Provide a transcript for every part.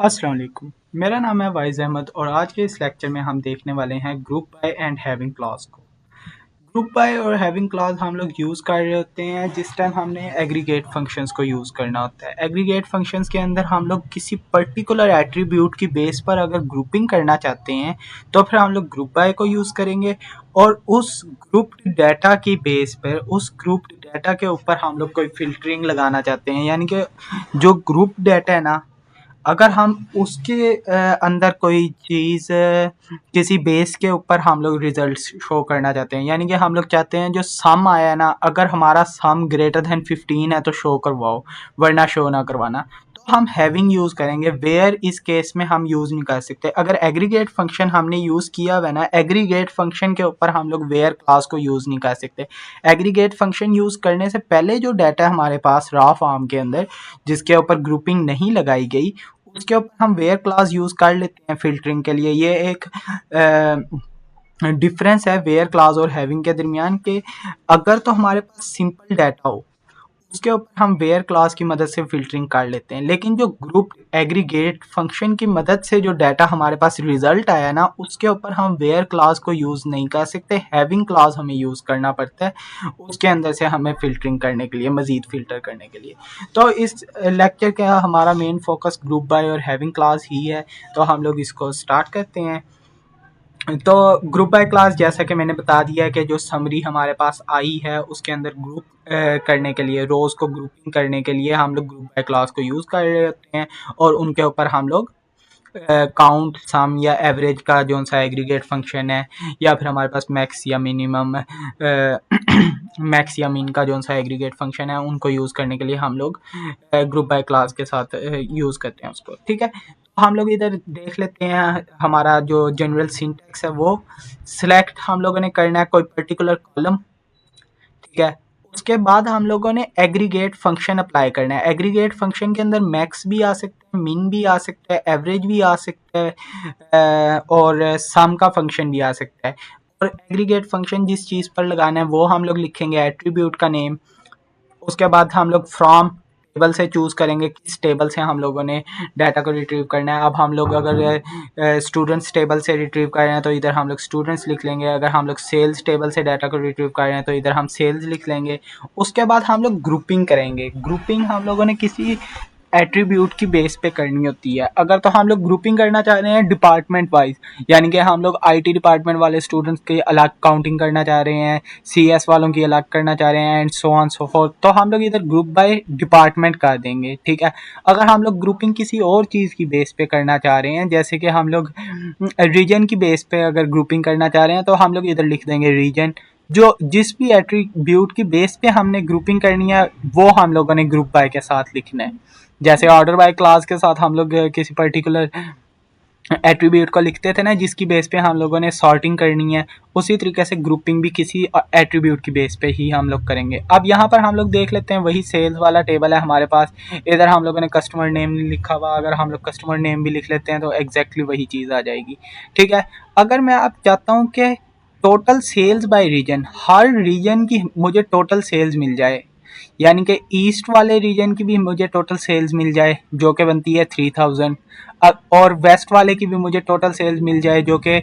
अस्सलाम वालेकुम। मेरा नाम है वाइज़ अहमद और आज के इस लेक्चर में हम देखने वाले हैं group by and having clause को। ग्रुप बाय और हैविंग क्लॉज हम लोग यूज़ कर रहे होते हैं जिस टाइम हमने एग्रीगेट फंक्शंस को यूज़ करना होता है। एग्रीगेट फंक्शंस के अंदर हम लोग किसी पर्टिकुलर एट्रीब्यूट की बेस पर अगर ग्रुपिंग करना चाहते हैं तो फिर हम लोग ग्रुप बाय को यूज़ करेंगे और उस ग्रुप्ड डाटा की बेस पर उस ग्रुप्ड डाटा के ऊपर हम लोग कोई फ़िल्टरिंग लगाना चाहते हैं, यानी कि जो ग्रुप डाटा है ना, अगर हम उसके अंदर कोई चीज़ किसी बेस के ऊपर हम लोग रिजल्ट्स शो करना चाहते हैं, यानी कि हम लोग चाहते हैं जो सम आया है ना, अगर हमारा सम ग्रेटर देन 15 है तो शो करवाओ, वरना शो ना करवाना। तो हम हैविंग यूज़ करेंगे। वेयर इस केस में हम यूज़ नहीं कर सकते। अगर एग्रीगेट फंक्शन हमने यूज़ किया हुआ है ना, एग्रीगेट फंक्शन के ऊपर हम लोग वेयर क्लास को यूज़ नहीं कर सकते। एग्रीगेट फंक्शन यूज़ करने से पहले जो डाटा हमारे पास रॉ फॉर्म के अंदर जिसके ऊपर ग्रुपिंग नहीं लगाई गई, उसके ऊपर हम वेयर क्लास यूज़ कर लेते हैं फ़िल्टरिंग के लिए। ये एक डिफरेंस है वेयर क्लास और हैविंग के दरमियान के अगर तो हमारे पास सिंपल डाटा हो उसके ऊपर हम वेयर क्लास की मदद से फ़िल्टरिंग कर लेते हैं, लेकिन जो ग्रुप एग्रीगेट फंक्शन की मदद से जो डाटा हमारे पास रिजल्ट आया ना, उसके ऊपर हम वेयर क्लास को यूज़ नहीं कर सकते। हैविंग क्लास हमें यूज़ करना पड़ता है उसके अंदर से हमें फ़िल्टरिंग करने के लिए, मज़ीद फ़िल्टर करने के लिए। तो इस लेक्चर का हमारा मेन फोकस ग्रुप बाय और हैविंग क्लास ही है, तो हम लोग इसको स्टार्ट करते हैं। तो ग्रुप बाय क्लास जैसा कि मैंने बता दिया है कि जो समरी हमारे पास आई है उसके अंदर ग्रुप करने के लिए, रोज़ को ग्रुपिंग करने के लिए हम लोग ग्रुप बाय क्लास को यूज़ कर रहे होते हैं और उनके ऊपर हम लोग काउंट, सम या एवरेज का जो सा एग्रीगेट फंक्शन है, या फिर हमारे पास मैक्स या मिनिमम मैक्स या मिन का जो सा एग्रीगेट फंक्शन है, उनको यूज़ करने के लिए हम लोग ग्रुप बाय क्लास के साथ यूज़ करते हैं उसको। ठीक है, तो हम लोग इधर देख लेते हैं हमारा जो जनरल सिंटैक्स है वो सिलेक्ट हम लोगों ने करना है कोई पर्टिकुलर कॉलम। ठीक है, उसके बाद हम लोगों ने एग्रीगेट फंक्शन अप्लाई करना है। एग्रीगेट फंक्शन के अंदर मैक्स भी आ सकता है, मिन भी आ सकता है, एवरेज भी आ सकता है और सम का फंक्शन भी आ सकता है। और एग्रीगेट फंक्शन जिस चीज़ पर लगाना है वो हम लोग लिखेंगे एट्रीब्यूट का नेम। उसके बाद हम लोग फ्रॉम टेबल से चूज़ करेंगे किस टेबल से हम लोगों ने डाटा को रिट्रीव करना है। अब हम लोग अगर स्टूडेंट्स टेबल से रिट्रीव कर रहे हैं तो इधर हम लोग स्टूडेंट्स लिख लेंगे। अगर हम लोग सेल्स टेबल से डाटा को रिट्रीव कर रहे हैं तो इधर हम सेल्स लिख लेंगे। उसके बाद हम लोग ग्रुपिंग करेंगे। ग्रुपिंग हम लोगों ने किसी एट्रीब्यूट की बेस पे करनी होती है। अगर तो हम लोग ग्रुपिंग करना चाह रहे हैं डिपार्टमेंट वाइज, यानी कि हम लोग आईटी डिपार्टमेंट वाले स्टूडेंट्स की अलग काउंटिंग करना चाह रहे हैं, सीएस वालों की अलग करना चाह रहे हैं and so on so fourth, तो हम लोग इधर ग्रुप बाय डिपार्टमेंट कर देंगे। ठीक है, अगर हम लोग ग्रुपिंग किसी और चीज़ की बेस पे करना चाह रहे हैं, जैसे कि हम लोग रीजन की बेस पे अगर ग्रुपिंग करना चाह रहे हैं तो हम लोग इधर लिख देंगे रीजन। जो जिस भी एट्रीब्यूट की बेस पे हमने ग्रुपिंग करनी है वो हम लोगों ने ग्रुप बाय के साथ लिखना है। जैसे ऑर्डर बाय क्लास के साथ हम लोग किसी पर्टिकुलर एट्रीब्यूट को लिखते थे ना जिसकी बेस पे हम लोगों ने सॉर्टिंग करनी है, उसी तरीके से ग्रुपिंग भी किसी एट्रीब्यूट की बेस पे ही हम लोग करेंगे। अब यहाँ पर हम लोग देख लेते हैं वही सेल्स वाला टेबल है हमारे पास। इधर हम लोगों ने कस्टमर नेम लिखा हुआ, अगर हम लोग कस्टमर नेम भी लिख लेते हैं तो एग्जैक्टली वही चीज़ आ जाएगी। ठीक है, अगर मैं आप चाहता हूँ कि टोटल सेल्स बाय रीजन, हर रीजन की मुझे टोटल सेल्स मिल जाए, यानी कि ईस्ट वाले रीजन की भी मुझे टोटल सेल्स मिल जाए जो कि बनती है 3000, और वेस्ट वाले की भी मुझे टोटल सेल्स मिल जाए जो कि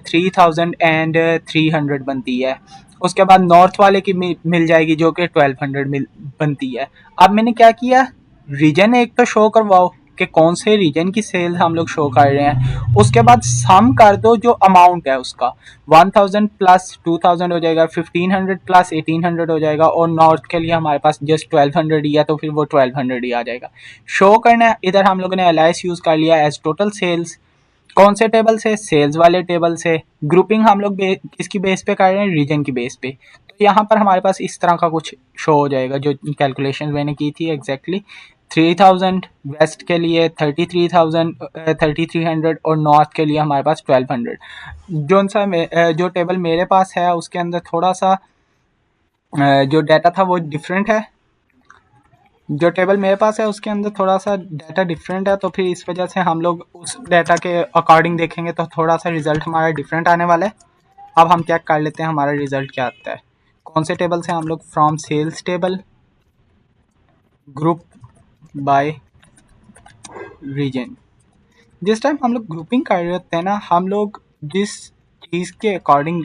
3300 बनती है। उसके बाद नॉर्थ वाले की मिल जाएगी जो कि 1200 बनती है। अब मैंने क्या किया, रीजन एक तो शो करवाओ कि कौन से रीजन की सेल हम लोग शो कर रहे हैं, उसके बाद सम कर दो जो अमाउंट है उसका, 1000 प्लस 2000 हो जाएगा, 1500 प्लस 1800 हो जाएगा, और नॉर्थ के लिए हमारे पास जस्ट 1200 ही है तो फिर वो 1200 ही आ जाएगा। शो करना है, इधर हम लोगों ने एलाइस यूज़ कर लिया एज टोटल सेल्स। कौन से टेबल से, सेल्स वाले टेबल से। ग्रुपिंग हम लोग किसकी बेस पे कर रहे हैं, रीजन की बेस पे। तो यहाँ पर हमारे पास इस तरह का कुछ शो हो जाएगा जो कैलकुलेशन मैंने की थी एग्जैक्टली। 3000 वेस्ट के लिए, 33,000 3300, और नॉर्थ के लिए हमारे पास 1200। जो टेबल मेरे पास है उसके अंदर थोड़ा सा जो डाटा था वो डिफरेंट है। जो टेबल मेरे पास है उसके अंदर थोड़ा सा डाटा डिफरेंट है, तो फिर इस वजह से हम लोग उस डाटा के अकॉर्डिंग देखेंगे तो थोड़ा सा रिजल्ट हमारा डिफरेंट आने वाला है। अब हम चेक कर लेते हैं हमारा रिजल्ट क्या आता है। कौन से टेबल से, हम लोग from sales table group by region. जिस टाइम हम लोग ग्रुपिंग कर रहे होते हैं ना, हम लोग जिस चीज़ के अकॉर्डिंग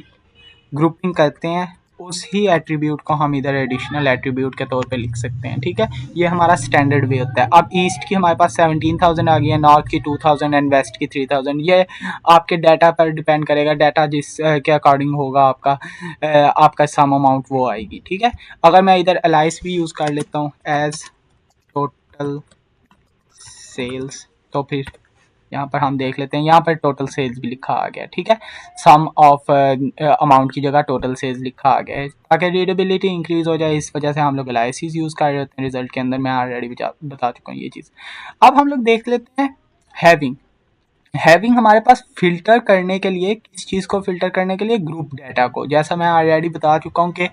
ग्रुपिंग करते हैं उस ही एट्रीब्यूट को हम इधर एडिशनल एट्रीब्यूट के तौर पे लिख सकते हैं। ठीक है, ये हमारा स्टैंडर्ड वे होता है। अब ईस्ट की हमारे पास 17,000 आ गई है, नॉर्थ की 2,000 एंड वेस्ट की 3,000। ये आपके डाटा पर डिपेंड करेगा, डाटा जिस के अकॉर्डिंग होगा आपका सम अमाउंट वो आएगी। ठीक है, अगर मैं इधर एलाइस भी यूज़ कर लेता हूँ एज टोटल सेल्स, तो फिर यहाँ पर हम देख लेते हैं, यहाँ पर टोटल सेल्स भी लिखा आ गया। ठीक है, सम ऑफ अमाउंट की जगह टोटल सेल्स लिखा आ गया है ताकि रीडेबिलिटी इंक्रीज हो जाए। इस वजह से हम लोग एलाइसिस यूज़ कर रहे होते हैं रिजल्ट के अंदर। मैं ऑलरेडी बता चुका हूँ ये चीज़। अब हम लोग देख लेते हैं हैविंग। हैविंग हमारे पास फिल्टर करने के लिए, किस चीज़ को फिल्टर करने के लिए, ग्रुप डाटा को। जैसा मैं ऑलरेडी बता चुका हूँ कि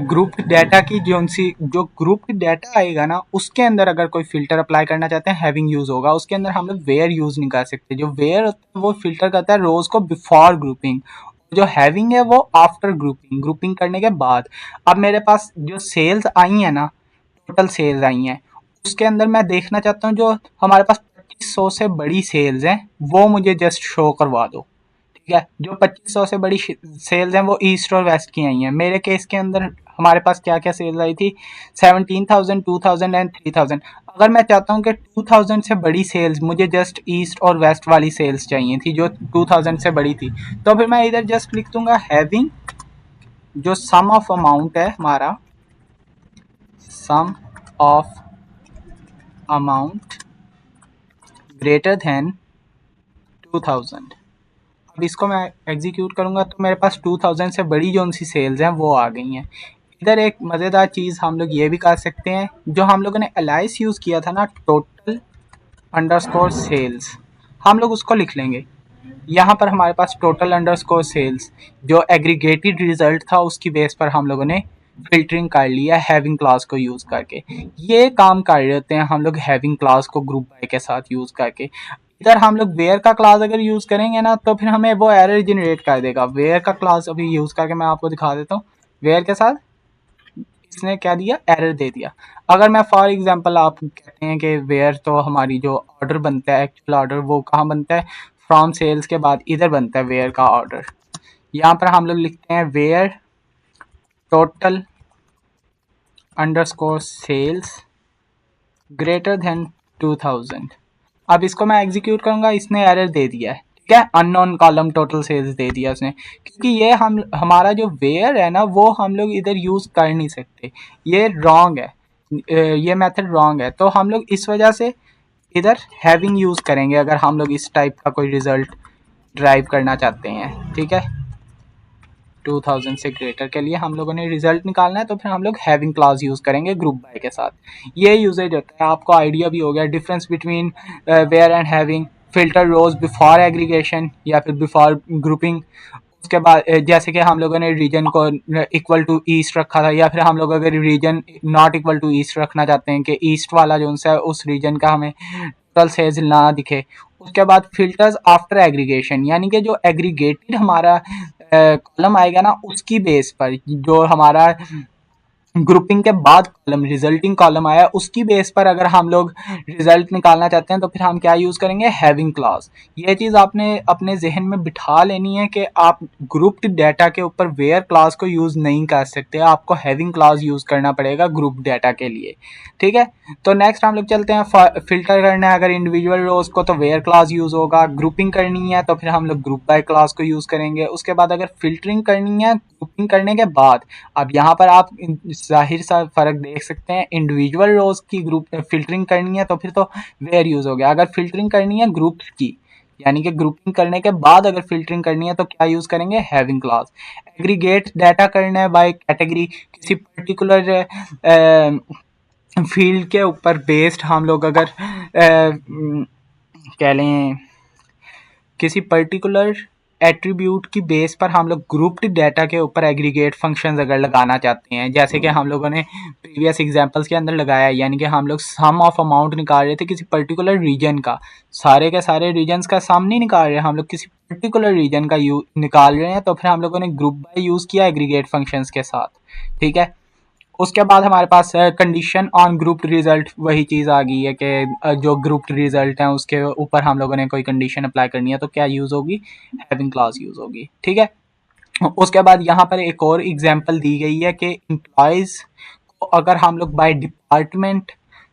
ग्रुप डाटा की जो ग्रुप डाटा आएगा ना, उसके अंदर अगर कोई फिल्टर अप्लाई करना चाहते हैं हैविंग यूज़ होगा। उसके अंदर हम लोग वेयर यूज़ नहीं कर सकते। जो वेयर होता है वो फिल्टर करता है रोज को बिफोर ग्रुपिंग, जो हैविंग है वो आफ्टर ग्रुपिंग, ग्रुपिंग करने के बाद। अब मेरे पास जो सेल्स आई हैं ना, टोटल सेल्स आई हैं, उसके अंदर मैं देखना चाहता हूँ जो हमारे पास 2500 से बड़ी सेल्स हैं वो मुझे जस्ट शो करवा दो। ठीक है, जो 2500 से बड़ी सेल्स हैं वो ईस्ट और वेस्ट की आई हैं। मेरे केस के अंदर हमारे पास क्या क्या सेल्स आई थी, 17,000, 2,000 एंड 3,000। अगर मैं चाहता हूँ कि 2,000 से बड़ी सेल्स, मुझे जस्ट ईस्ट और वेस्ट वाली सेल्स चाहिए थी जो 2,000 से बड़ी थी, तो फिर मैं इधर जस्ट लिख दूंगा हैविंग, जो सम ऑफ अमाउंट है हमारा, सम ऑफ अमाउंट ग्रेटर देन 2,000। अब इसको मैं एग्जीक्यूट करूंगा तो मेरे पास 2,000 से बड़ी जो सी सेल्स हैं वो आ गई हैं। इधर एक मज़ेदार चीज़ हम लोग ये भी कर सकते हैं, जो हम लोगों ने एलाइस यूज़ किया था ना, टोटल अंडरस्कोर सेल्स, हम लोग उसको लिख लेंगे। यहाँ पर हमारे पास टोटल अंडरस्कोर सेल्स जो एग्रीगेटेड रिजल्ट था उसकी बेस पर हम लोगों ने फिल्टरिंग कर लिया हैविंग क्लास को यूज़ करके। ये काम कर रहे होते हैं हम लोग हैविंग क्लास को ग्रुप बाय के साथ यूज़ करके। इधर हम लोग वेयर का क्लास अगर यूज़ करेंगे ना तो फिर हमें वो एरर जनरेट कर देगा। वेयर का क्लास अभी यूज़ करके मैं आपको दिखा देता हूँ। वेयर के साथ इसने क्या दिया, एरर दे दिया। अगर मैं फॉर एग्जांपल, आप कहते हैं कि वेयर तो हमारी जो ऑर्डर बनता है, एक्चुअल ऑर्डर वो कहाँ बनता है, फ्रॉम सेल्स के बाद इधर बनता है वेयर का ऑर्डर। यहाँ पर हम लोग लिखते हैं where total underscore sales greater than 2,000। अब इसको मैं एग्जीक्यूट करूंगा, इसने एरर दे दिया है। ठीक है, अननोन कॉलम टोटल सेल्स दे दिया उसने, क्योंकि ये हमारा जो वेयर है ना वो हम लोग इधर यूज़ कर नहीं सकते, ये रॉन्ग है, ये मेथड रॉन्ग है। तो हम लोग इस वजह से इधर हैविंग यूज़ करेंगे अगर हम लोग इस टाइप का कोई रिजल्ट ड्राइव करना चाहते हैं। ठीक है, 2,000 से ग्रेटर के लिए हम लोगों ने रिजल्ट निकालना है तो फिर हम लोग हैविंग क्लास यूज़ करेंगे ग्रुप बाय के साथ। ये यूजेज होता है, आपको आइडिया भी हो गया difference between where and having. Filter rows before aggregation या फिर बिफोर ग्रुपिंग। उसके बाद जैसे कि हम लोगों ने रीजन को इक्वल टू ईस्ट रखा था, या फिर हम लोग अगर region not equal to east रखना चाहते हैं कि ईस्ट वाला जो है उस रीजन का हमें टोटल सेल्स ना दिखे। उसके बाद फिल्टर्स आफ्टर एग्रीगेशन, यानी कि जो एग्रीगेटेड हमारा कॉलम आएगा ना उसकी बेस पर, जो हमारा ग्रुपिंग के बाद कॉलम रिजल्टिंग कॉलम आया उसकी बेस पर अगर हम लोग रिजल्ट निकालना चाहते हैं तो फिर हम क्या यूज़ करेंगे, हैविंग क्लास। ये चीज़ आपने अपने जहन में बिठा लेनी है कि आप ग्रुप्ड डाटा के ऊपर वेयर क्लास को यूज़ नहीं कर सकते, आपको हैविंग क्लास यूज़ करना पड़ेगा ग्रुप डाटा के लिए। ठीक है, तो नेक्स्ट हम लोग चलते हैं फिल्टर करना है अगर इंडिविजुअल रोज को तो वेयर क्लास यूज़ होगा, ग्रुपिंग करनी है तो फिर हम लोग ग्रुप बाय क्लास को यूज़ करेंगे। उसके बाद अगर फिल्टरिंग करनी है ग्रुपिंग करने के बाद, अब यहाँ पर आप जाहिर सा फ़र्क देख सकते हैं, इंडिविजुअल रोज की ग्रुप फिल्टरिंग करनी है तो फिर तो वेयर यूज़ हो गया। अगर फिल्टरिंग करनी है ग्रुप की, यानी कि ग्रुपिंग करने के बाद अगर फिल्टरिंग करनी है तो क्या यूज़ करेंगे, हैविंग क्लास। एग्रीगेट डाटा करना है बाय कैटेगरी, किसी पर्टिकुलर फील्ड के ऊपर बेस्ड हम लोग अगर कह लें किसी पर्टिकुलर एट्रीब्यूट की बेस पर हम लोग ग्रुप्ड डाटा के ऊपर एग्रीगेट फंक्शंस अगर लगाना चाहते हैं, जैसे कि हम लोगों ने प्रीवियस एग्जांपल्स के अंदर लगाया, यानी कि हम लोग सम ऑफ अमाउंट निकाल रहे थे किसी पर्टिकुलर रीजन का, सारे के सारे रीजन्स का सम नहीं निकाल रहे, हम लोग किसी पर्टिकुलर रीजन का निकाल रहे हैं, तो फिर हम लोगों ने ग्रुप बाय यूज़ किया एग्रीगेट फंक्शंस के साथ। ठीक है, उसके बाद हमारे पास कंडीशन ऑन ग्रुप रिजल्ट, वही चीज़ आ गई है कि जो ग्रुप रिजल्ट है उसके ऊपर हम लोगों ने कोई कंडीशन अप्लाई करनी है तो क्या यूज़ होगी, हैविंग क्लॉज यूज़ होगी। ठीक है, उसके बाद यहाँ पर एक और एग्जांपल दी गई है कि एम्प्लॉयज़ को अगर हम लोग बाय डिपार्टमेंट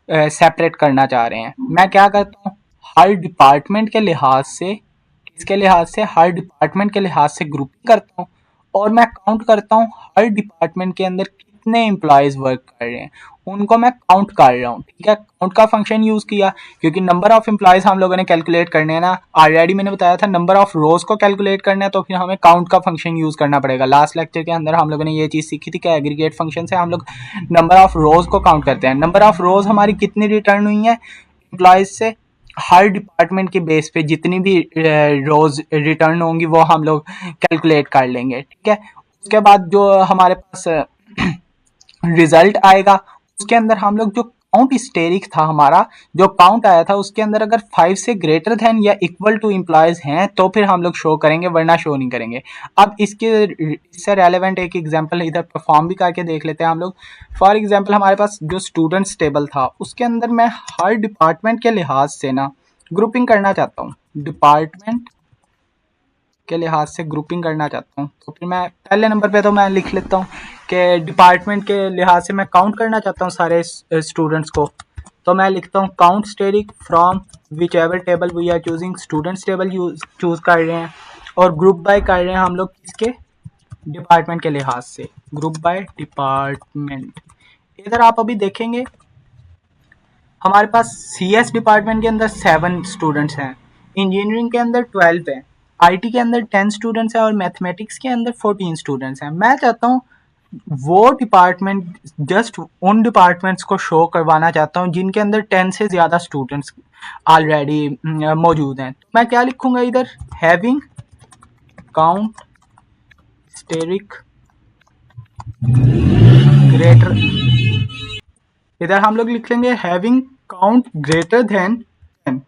सेपरेट करना चाह रहे हैं, मैं क्या करता हूँ, हर डिपार्टमेंट के लिहाज से, किसके लिहाज से, हर डिपार्टमेंट के लिहाज से ग्रुपिंग करता हूँ और मैं काउंट करता हूँ हर डिपार्टमेंट के अंदर कितने एम्प्लॉयज़ वर्क कर रहे हैं, उनको मैं काउंट कर रहा हूँ। ठीक है, काउंट का फंक्शन यूज़ किया क्योंकि नंबर ऑफ एम्प्लॉयज़ हम लोगों ने कैलकुलेट करने हैं ना, ऑलरेडी मैंने बताया था नंबर ऑफ रोज को कैलकुलेट करना है तो फिर हमें काउंट का फंक्शन यूज़ करना पड़ेगा। लास्ट लेक्चर के अंदर हम लोगों ने ये चीज़ सीखी थी कि एग्रीगेट फंक्शन से हम लोग नंबर ऑफ रोज को काउंट करते हैं। नंबर ऑफ रोज हमारी कितनी रिटर्न हुई है एम्प्लॉयज़ से, हर डिपार्टमेंट के बेस पे जितनी भी रोज रिटर्न होंगी वो हम लोग कैलकुलेट कर लेंगे। ठीक है, उसके बाद जो हमारे पास रिजल्ट आएगा उसके अंदर हम लोग जो काउंट हिस्टेरिक था हमारा, जो काउंट आया था उसके अंदर अगर 5 से ग्रेटर देन या इक्वल टू एम्प्लॉयज हैं तो फिर हम लोग शो करेंगे, वरना शो नहीं करेंगे। अब इससे रेलेवेंट एक एग्जांपल इधर परफॉर्म भी करके देख लेते हैं हम लोग। फॉर एग्जांपल हमारे पास जो स्टूडेंट्स टेबल था उसके अंदर मैं हर डिपार्टमेंट के लिहाज से ना ग्रुपिंग करना चाहता हूँ, डिपार्टमेंट के लिहाज से ग्रुपिंग करना चाहता हूँ। तो फिर मैं पहले नंबर पे तो मैं लिख लेता हूँ कि डिपार्टमेंट के लिहाज से मैं काउंट करना चाहता हूँ सारे स्टूडेंट्स को, तो मैं लिखता हूँ count asterisk from whichever table we are choosing, students table choose कर रहे हैं और ग्रुप बाय कर रहे हैं हम लोग किसके, डिपार्टमेंट के लिहाज से, ग्रुप बाय डिपार्टमेंट। इधर आप अभी देखेंगे हमारे पास CS डिपार्टमेंट के अंदर 7 स्टूडेंट्स हैं, इंजीनियरिंग के अंदर 12 हैं, IT के अंदर 10 स्टूडेंट्स हैं और मैथमेटिक्स के अंदर 14 स्टूडेंट्स हैं। मैं चाहता हूँ वो डिपार्टमेंट, जस्ट उन डिपार्टमेंट्स को शो करवाना चाहता हूँ जिनके अंदर 10 से ज़्यादा स्टूडेंट्स ऑलरेडी मौजूद हैं। तो मैं क्या लिखूंगा इधर, हैविंग काउंट स्टेरिक ग्रेटर, इधर हम लोग लिख लेंगे हैविंग काउंट ग्रेटर देन 10,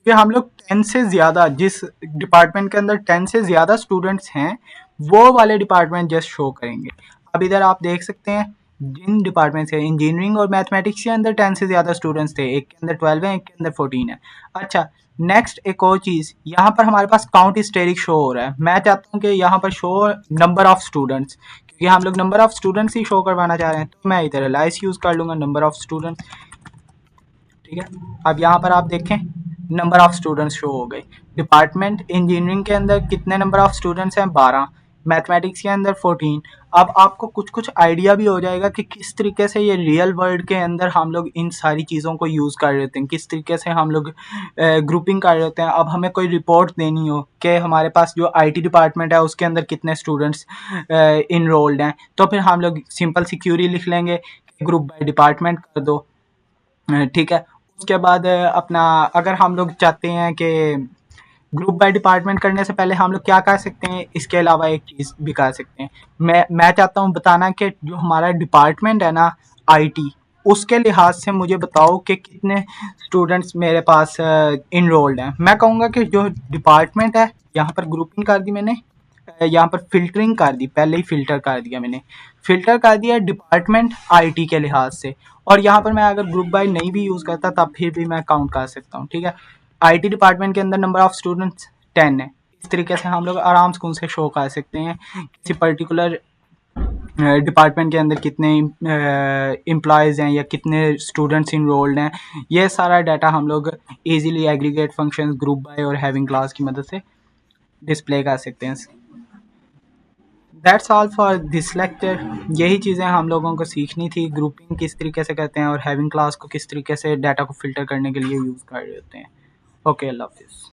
क्योंकि हम लोग 10 से ज़्यादा, जिस डिपार्टमेंट के अंदर 10 से ज़्यादा स्टूडेंट्स हैं वो वाले डिपार्टमेंट जस्ट शो करेंगे। अब इधर आप देख सकते हैं जिन डिपार्टमेंट से इंजीनियरिंग और मैथमेटिक्स के अंदर 10 से ज़्यादा स्टूडेंट्स थे, एक के अंदर 12 है, एक के अंदर 14 है। अच्छा, नेक्स्ट एक और चीज़, यहाँ पर हमारे पास काउंट हिस्टेरिक शो हो रहा है, मैं चाहता हूँ कि यहाँ पर शो नंबर ऑफ स्टूडेंट्स, क्योंकि हम लोग number of students he show करवाना चाह रहे हैं, तो मैं इधर एलाइस यूज़ कर लूँगा नंबर ऑफ स्टूडेंट्स। ठीक है, अब यहाँ पर आप देखें नंबर ऑफ स्टूडेंट्स शो हो गए। डिपार्टमेंट इंजीनियरिंग के अंदर कितने नंबर ऑफ स्टूडेंट्स हैं, 12, मैथमेटिक्स के अंदर 14। अब आपको कुछ कुछ आइडिया भी हो जाएगा कि किस तरीके से ये रियल वर्ल्ड के अंदर हम लोग इन सारी चीज़ों को यूज़ कर रहे होते हैं, किस तरीके से हम लोग ग्रुपिंग कर रहे होते हैं। अब हमें कोई रिपोर्ट देनी हो कि हमारे पास जो IT डिपार्टमेंट है उसके अंदर कितने स्टूडेंट्स इनरोल्ड हैं, तो फिर हम लोग सिंपल सी क्यूरी लिख लेंगे, ग्रुप बाय डिपार्टमेंट कर दो। ठीक है, उसके बाद अपना अगर हम लोग चाहते हैं कि ग्रुप बाय डिपार्टमेंट करने से पहले हम लोग क्या कर सकते हैं, इसके अलावा एक चीज़ भी कर सकते हैं। मैं चाहता हूँ बताना कि जो हमारा डिपार्टमेंट है ना IT, उसके लिहाज से मुझे बताओ कि कितने स्टूडेंट्स मेरे पास इनरोल्ड हैं। मैं कहूँगा कि जो डिपार्टमेंट है, यहाँ पर ग्रुपिंग कर दी मैंने, यहाँ पर फिल्टरिंग कर दी, पहले ही फिल्टर कर दिया मैंने, फिल्टर कर दिया डिपार्टमेंट IT के लिहाज से, और यहाँ पर मैं अगर ग्रुप बाय नहीं भी यूज़ करता तब फिर भी मैं काउंट कर सकता हूँ। ठीक है, IT डिपार्टमेंट के अंदर नंबर ऑफ स्टूडेंट्स 10 है, इस तरीके से हम लोग आराम से उनसे शो कर सकते हैं किसी पर्टिकुलर डिपार्टमेंट के अंदर कितने एम्प्लॉयज़ हैं या कितने स्टूडेंट्स इनरोल्ड हैं। ये सारा डाटा हम लोग easily aggregate functions, group by और हैविंग क्लास की मदद से डिस्प्ले कर सकते हैं। That's all for this lecture. यही चीज़ें हम लोगों को सीखनी थी, ग्रुपिंग किस तरीके से करते हैं और हैविंग क्लास को किस तरीके से डाटा को फिल्टर करने के लिए यूज़ कर रहे होते हैं। ओके, अल्लाह हाफिज़।